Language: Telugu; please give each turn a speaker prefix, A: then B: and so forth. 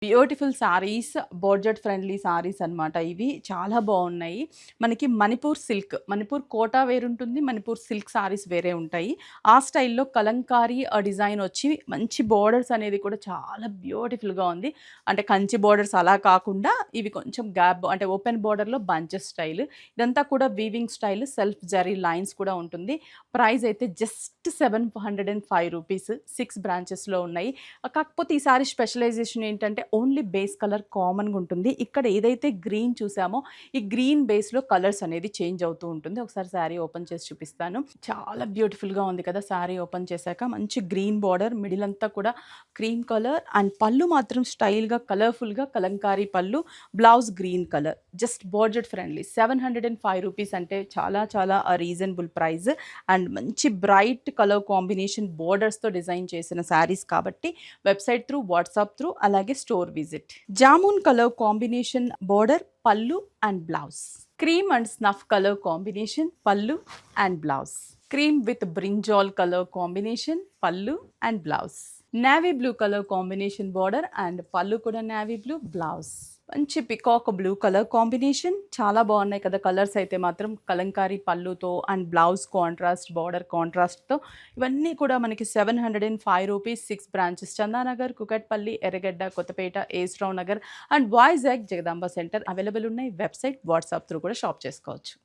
A: Beautiful sarees, budget friendly sarees అనమాట ఇవి. చాలా బాగున్నాయి. మనకి మణిపూర్ సిల్క్, మణిపూర్ కోటా వేరుంటుంది, మణిపూర్ సిల్క్ సారీస్ వేరే ఉంటాయి. ఆ స్టైల్‌లో కలంకారీ డిజైన్ వచ్చి మంచి బోర్డర్స్ అనేది కూడా చాలా బ్యూటిఫుల్‌గా ఉంది. అంటే కంచి బోర్డర్స్ అలా కాకుండా ఇవి కొంచెం గ్యాప్ అంటే ఓపెన్ బోర్డర్‌లో బంచెస్ స్టైల్. ఇదంతా కూడా weaving style, self zari lines కూడా ఉంటుంది. ప్రైస్ అయితే జస్ట్ ₹705, 6 బ్రాంచెస్‌లో ఉన్నాయి. కాకపోతే ఈ సారీ స్పెషలైజేషన్ ఏంటంటే ఓన్లీ బేస్ కలర్ కామన్‌గా ఉంటుంది. ఇక్కడ ఏదైతే గ్రీన్ చూసామో ఈ గ్రీన్ బేస్‌లో కలర్స్ అనేది చేంజ్ అవుతూ ఉంటుంది. ఒకసారి సారీ ఓపెన్ చేసి చూపిస్తాను. చాలా బ్యూటిఫుల్‌గా ఉంది కదా! సారీ ఓపెన్ చేశాక మంచి గ్రీన్ బార్డర్, మిడిల్ అంతా కూడా క్రీమ్ కలర్ అండ్ పళ్ళు మాత్రం స్టైల్‌గా కలర్‌ఫుల్‌గా కలంకారీ పళ్ళు, blouse green colour. Just budget friendly ₹705 అంటే చాలా చాలా రీజనబుల్ ప్రైస్ అండ్ మంచి బ్రైట్ కలర్ కాంబినేషన్ బోర్డర్స్‌తో డిజైన్ చేసిన సారీస్ కాబట్టి వెబ్‌సైట్ త్రూ, వాట్సాప్ త్రూ అలాగే store visit. Jamun colour combination border, పళ్ళు and blouse. Cream and snuff colour combination పళ్ళు and blouse. Cream with brinjal colour combination పళ్ళు and blouse. Navy blue colour combination border and పళ్ళు కూడా నేవీ బ్లూ, బ్లౌజ్. మంచి పికాక్ బ్లూ కలర్ కాంబినేషన్. చాలా బాగున్నాయి కదా కలర్స్ అయితే మాత్రం. కలంకారీ పళ్ళుతో అండ్ బ్లౌజ్ కాంట్రాస్ట్, బార్డర్ కాంట్రాస్ట్తో ఇవన్నీ కూడా మనకి ₹705, 6 branches. Chandanagar, Kukatpally, Erragadda, Kothapet, SR Nagar and Vizag Jagadamba centre available ఉన్నాయి. వెబ్సైట్, వాట్సాప్ త్రూ కూడా షాప్ చేసుకోవచ్చు.